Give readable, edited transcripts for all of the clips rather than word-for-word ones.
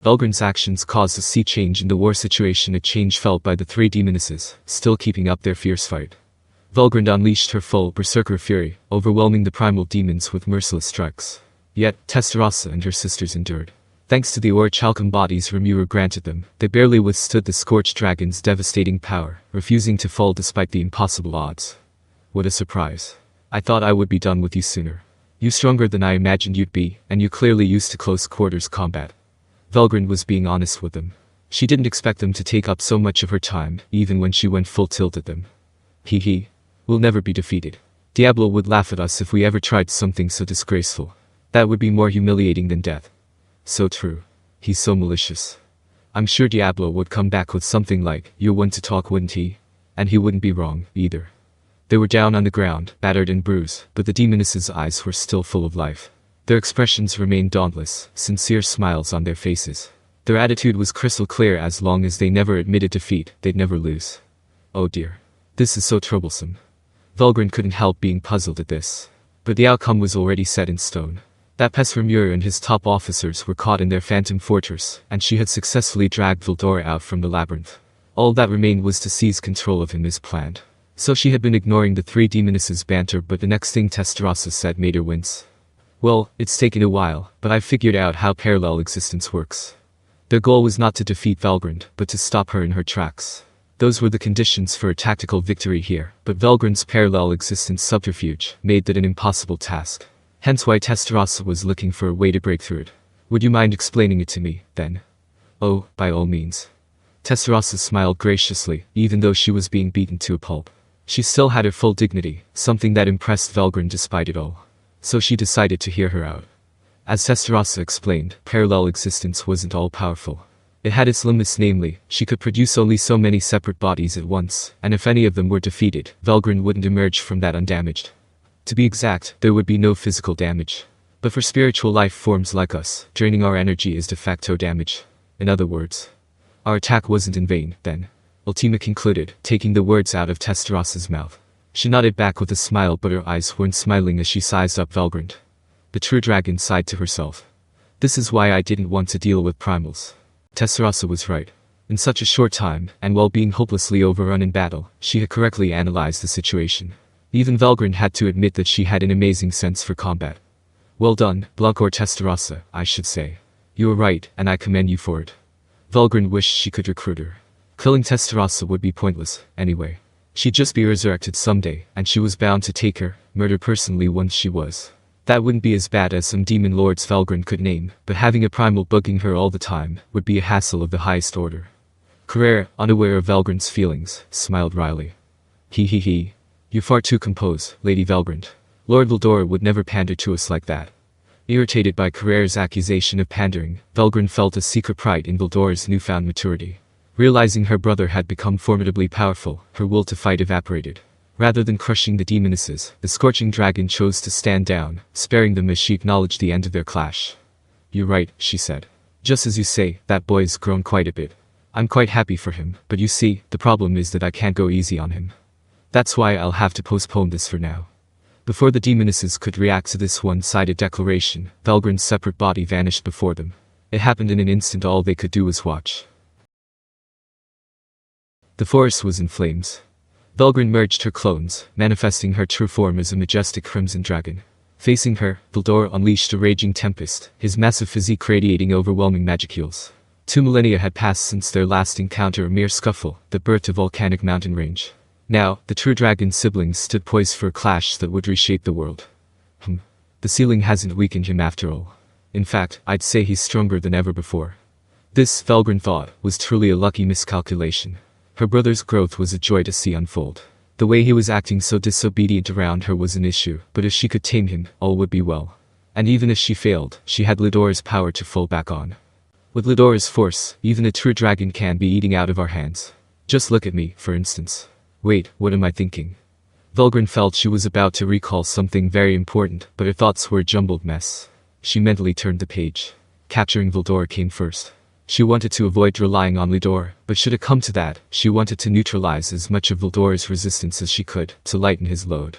Velgryn's actions caused a sea change in the war situation, a change felt by the three demonesses, still keeping up their fierce fight. Velgrynd unleashed her full berserker fury, overwhelming the primal demons with merciless strikes. Yet, Tensura and her sisters endured. Thanks to the orichalcum bodies Remura granted them, they barely withstood the scorched dragon's devastating power, refusing to fall despite the impossible odds. What a surprise. I thought I would be done with you sooner. You stronger than I imagined you'd be, and you clearly used to close quarters combat. Velgrynd was being honest with them. She didn't expect them to take up so much of her time, even when she went full tilt at them. Hee. We'll never be defeated. Diablo would laugh at us if we ever tried something so disgraceful. That would be more humiliating than death. So true. He's so malicious. I'm sure Diablo would come back with something like, "You're one to talk, wouldn't he?" And he wouldn't be wrong, either. They were down on the ground, battered and bruised, but the demonesses' eyes were still full of life. Their expressions remained dauntless, sincere smiles on their faces. Their attitude was crystal clear: as long as they never admitted defeat, they'd never lose. Oh dear. This is so troublesome. Velgrynd couldn't help being puzzled at this. But the outcome was already set in stone. That pest Remura and his top officers were caught in their phantom fortress, and she had successfully dragged Veldora out from the labyrinth. All that remained was to seize control of him as planned. So she had been ignoring the three demonesses' banter, but the next thing Tensura said made her wince. Well, it's taken a while, but I've figured out how parallel existence works. Their goal was not to defeat Velgrynd, but to stop her in her tracks. Those were the conditions for a tactical victory here, but Velgrynd's parallel existence subterfuge made that an impossible task. Hence why Tensura was looking for a way to break through it. Would you mind explaining it to me, then? Oh, by all means. Tensura smiled graciously, even though she was being beaten to a pulp. She still had her full dignity, something that impressed Velgrynd despite it all. So she decided to hear her out. As Tensura explained, parallel existence wasn't all-powerful. It had its limits, namely, she could produce only so many separate bodies at once, and if any of them were defeated, Velgrynd wouldn't emerge from that undamaged. To be exact, there would be no physical damage. But for spiritual life forms like us, draining our energy is de facto damage. In other words, our attack wasn't in vain, then. Ultima concluded, taking the words out of Tensura's mouth. She nodded back with a smile, but her eyes weren't smiling as she sized up Velgrynd. The true dragon sighed to herself. This is why I didn't want to deal with primals. Tensura was right. In such a short time, and while being hopelessly overrun in battle, she had correctly analyzed the situation. Even Velgrynd had to admit that she had an amazing sense for combat. Well done, Blunk, or Tensura, I should say. You were right, and I commend you for it. Velgrynd wished she could recruit her. Killing Tensura would be pointless, anyway. She'd just be resurrected someday, and she was bound to take her, murder personally once she was. That wouldn't be as bad as some demon lords Velgrynd could name, but having a primal bugging her all the time would be a hassle of the highest order. Carrere, unaware of Velgrynd's feelings, smiled wryly. He. You're far too composed, Lady Velgrynd. Lord Veldora would never pander to us like that. Irritated by Carrere's accusation of pandering, Velgrynd felt a secret pride in Veldora's newfound maturity. Realizing her brother had become formidably powerful, her will to fight evaporated. Rather than crushing the demonesses, the scorching dragon chose to stand down, sparing them as she acknowledged the end of their clash. You're right, she said. Just as you say, that boy's grown quite a bit. I'm quite happy for him, but you see, the problem is that I can't go easy on him. That's why I'll have to postpone this for now. Before the demonesses could react to this one-sided declaration, Velgrynd's separate body vanished before them. It happened in an instant. All they could do was watch. The forest was in flames. Velgrynd merged her clones, manifesting her true form as a majestic crimson dragon. Facing her, Veldora unleashed a raging tempest, his massive physique radiating overwhelming magicules. 2 millennia had passed since their last encounter, a mere scuffle that birthed a volcanic mountain range. Now, the true dragon's siblings stood poised for a clash that would reshape the world. The ceiling hasn't weakened him after all. In fact, I'd say he's stronger than ever before. This, Velgrynd thought, was truly a lucky miscalculation. Her brother's growth was a joy to see unfold. The way he was acting so disobedient around her was an issue, but if she could tame him, all would be well. And even if she failed, she had Veldor's power to fall back on. With Veldor's force, even a true dragon can be eating out of our hands. Just look at me, for instance. Wait, what am I thinking? Velgrynd felt she was about to recall something very important, but her thoughts were a jumbled mess. She mentally turned the page. Capturing Veldora came first. She wanted to avoid relying on Veldora, but should it come to that, she wanted to neutralize as much of Veldora's resistance as she could, to lighten his load.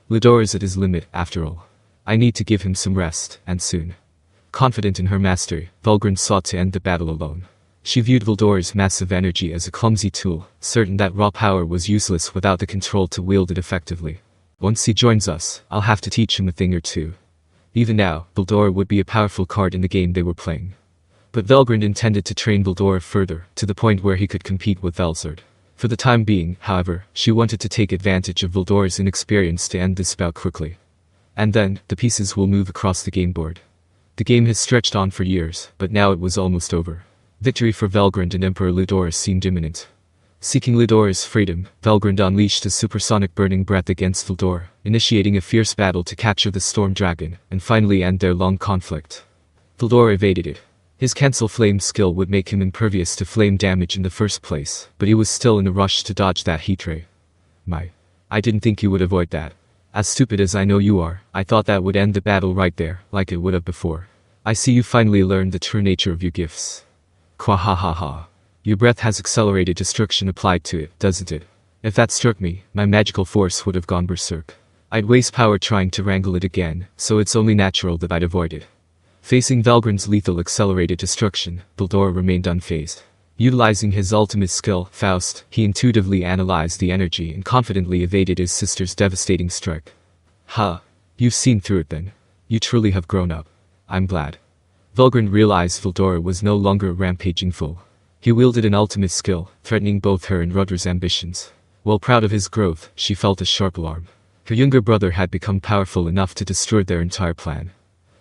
Veldora's at his limit, after all. I need to give him some rest, and soon. Confident in her mastery, Velgrynd sought to end the battle alone. She viewed Veldora's massive energy as a clumsy tool, certain that raw power was useless without the control to wield it effectively. Once he joins us, I'll have to teach him a thing or two. Even now, Veldora would be a powerful card in the game they were playing. But Velgrynd intended to train Veldora further, to the point where he could compete with Velzard. For the time being, however, she wanted to take advantage of Veldora's inexperience to end this bout quickly. And then, the pieces will move across the game board. The game has stretched on for years, but now it was almost over. Victory for Velgrynd and Emperor Ludorus seemed imminent. Seeking Ludora's freedom, Velgrynd unleashed a supersonic burning breath against Veldora, initiating a fierce battle to capture the storm dragon, and finally end their long conflict. Veldora evaded it. His cancel flame skill would make him impervious to flame damage in the first place, but he was still in a rush to dodge that heat ray. I didn't think you would avoid that. As stupid as I know you are, I thought that would end the battle right there, like it would have before. I see you finally learned the true nature of your gifts. Quahahaha. Your breath has accelerated destruction applied to it, doesn't it? If that struck me, my magical force would have gone berserk. I'd waste power trying to wrangle it again, so it's only natural that I'd avoid it. Facing Velgrynd's lethal accelerated destruction, Veldora remained unfazed. Utilizing his ultimate skill, Faust, he intuitively analyzed the energy and confidently evaded his sister's devastating strike. Ha! You've seen through it then. You truly have grown up. I'm glad. Velgrynd realized Veldora was no longer a rampaging fool. He wielded an ultimate skill, threatening both her and Rudra's ambitions. While proud of his growth, she felt a sharp alarm. Her younger brother had become powerful enough to destroy their entire plan.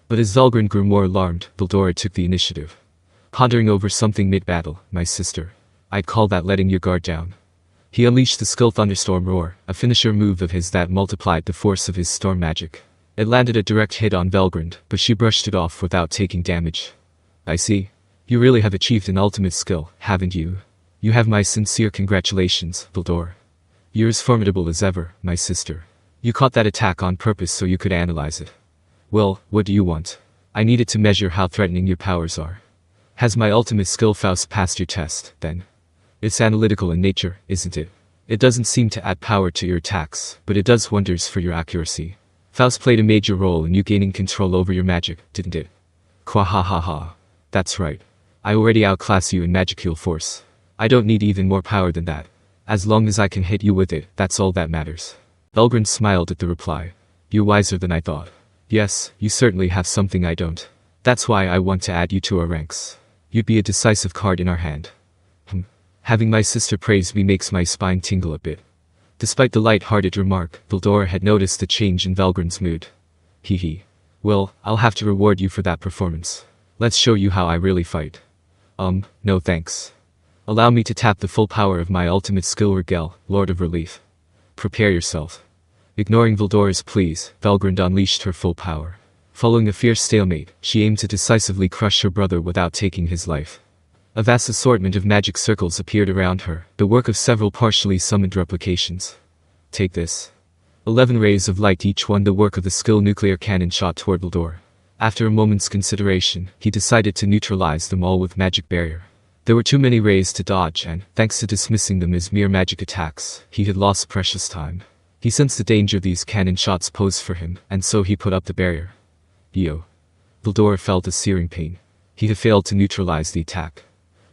But as Velgrynd grew more alarmed, Veldora took the initiative. Pondering over something mid-battle, my sister. I'd call that letting your guard down. He unleashed the skill Thunderstorm Roar, a finisher move of his that multiplied the force of his storm magic. It landed a direct hit on Velgrynd, but she brushed it off without taking damage. I see. You really have achieved an ultimate skill, haven't you? You have my sincere congratulations, Veldora. You're as formidable as ever, my sister. You caught that attack on purpose so you could analyze it. Well, what do you want? I needed to measure how threatening your powers are. Has my ultimate skill Faust passed your test, then? It's analytical in nature, isn't it? It doesn't seem to add power to your attacks, but it does wonders for your accuracy. Faust played a major role in you gaining control over your magic, didn't it? Quahahaha. That's right. I already outclass you in magical force. I don't need even more power than that. As long as I can hit you with it, that's all that matters. Velgrynd smiled at the reply. You're wiser than I thought. Yes, you certainly have something I don't. That's why I want to add you to our ranks. You'd be a decisive card in our hand. Having my sister praise me makes my spine tingle a bit. Despite the light-hearted remark, Veldora had noticed the change in Velgrynd's mood. Hee. Well, I'll have to reward you for that performance. Let's show you how I really fight. No thanks. Allow me to tap the full power of my ultimate skill Regel, Lord of Relief. Prepare yourself. Ignoring Veldora's pleas, Velgrynd unleashed her full power. Following a fierce stalemate, she aimed to decisively crush her brother without taking his life. A vast assortment of magic circles appeared around her, the work of several partially summoned replications. Take this. 11 rays of light, each one the work of the skill nuclear cannon, shot toward Veldora. After a moment's consideration, he decided to neutralize them all with magic barrier. There were too many rays to dodge and, thanks to dismissing them as mere magic attacks, he had lost precious time. He sensed the danger these cannon shots posed for him, and so he put up the barrier. Yo. Veldora felt a searing pain. He had failed to neutralize the attack.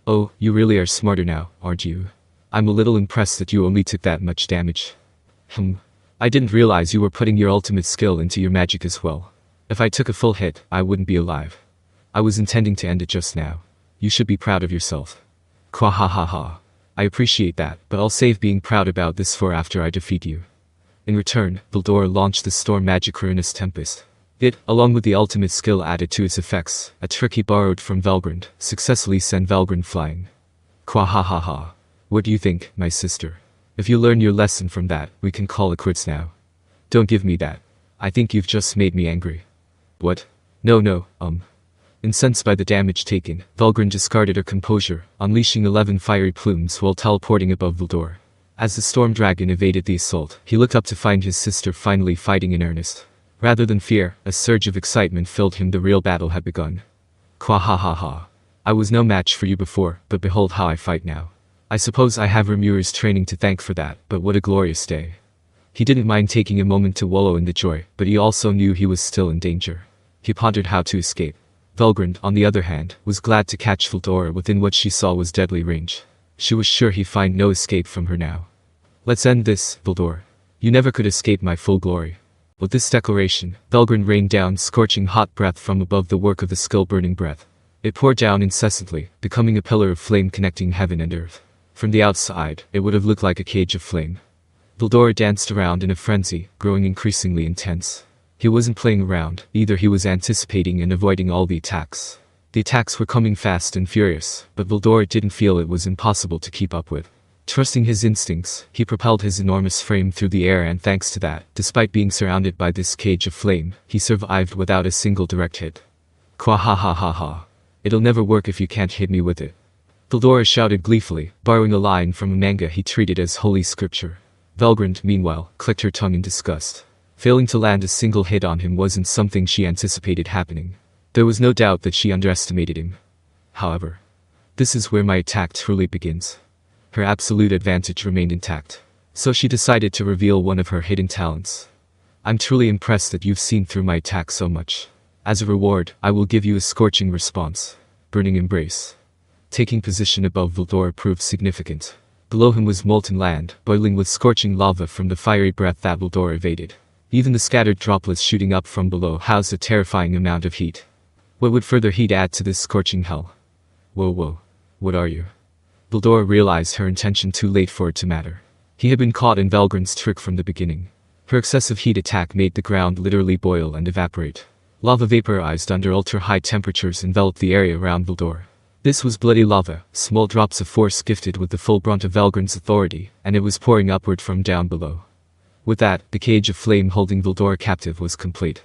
Oh, you really are smarter now, aren't you? I'm a little impressed that you only took that much damage. I didn't realize you were putting your ultimate skill into your magic as well. If I took a full hit, I wouldn't be alive. I was intending to end it just now. You should be proud of yourself. Quahahaha. I appreciate that, but I'll save being proud about this for after I defeat you. In return, Veldora launched the storm magic Ruinous Tempest. It, along with the ultimate skill added to its effects, a trick he borrowed from Velgrynd, successfully sent Velgrynd flying. Quahahaha. What do you think, my sister? If you learn your lesson from that, we can call it quits now. Don't give me that. I think you've just made me angry. What? No. Incensed by the damage taken, Velgrynd discarded her composure, unleashing 11 fiery plumes while teleporting above Veldora. As the storm dragon evaded the assault, he looked up to find his sister finally fighting in earnest. Rather than fear, a surge of excitement filled him. The real battle had begun. Quahahaha. I was no match for you before, but behold how I fight now. I suppose I have Remuer's training to thank for that, but what a glorious day. He didn't mind taking a moment to wallow in the joy, but he also knew he was still in danger. He pondered how to escape. Velgrynd, on the other hand, was glad to catch Veldora within what she saw was deadly range. She was sure he'd find no escape from her now. "Let's end this, Veldora. You never could escape my full glory." With this declaration, Velgrynd rained down scorching hot breath from above the work of the skill-burning breath. It poured down incessantly, becoming a pillar of flame connecting heaven and earth. From the outside, it would have looked like a cage of flame. Veldora danced around in a frenzy, growing increasingly intense. He wasn't playing around, either. He was anticipating and avoiding all the attacks. The attacks were coming fast and furious, but Veldora didn't feel it was impossible to keep up with. Trusting his instincts, he propelled his enormous frame through the air, and thanks to that, despite being surrounded by this cage of flame, he survived without a single direct hit. "Kwa ha ha ha ha. It'll never work if you can't hit me with it." Veldora shouted gleefully, borrowing a line from a manga he treated as holy scripture. Velgrynd, meanwhile, clicked her tongue in disgust. Failing to land a single hit on him wasn't something she anticipated happening. There was no doubt that she underestimated him. However, this is where my attack truly begins. Her absolute advantage remained intact. So she decided to reveal one of her hidden talents. "I'm truly impressed that you've seen through my attack so much. As a reward, I will give you a scorching response. Burning embrace." Taking position above Veldora proved significant. Below him was molten land, boiling with scorching lava from the fiery breath that Veldora evaded. Even the scattered droplets shooting up from below housed a terrifying amount of heat. What would further heat add to this scorching hell? Whoa, what are you? Veldora realized her intention too late for it to matter. He had been caught in Velgrynd's trick from the beginning. Her excessive heat attack made the ground literally boil and evaporate. Lava vaporized under ultra-high temperatures enveloped the area around Veldora. This was bloody lava, small drops of force gifted with the full brunt of Velgrynd's authority, and it was pouring upward from down below. With that, the cage of flame holding Veldora captive was complete.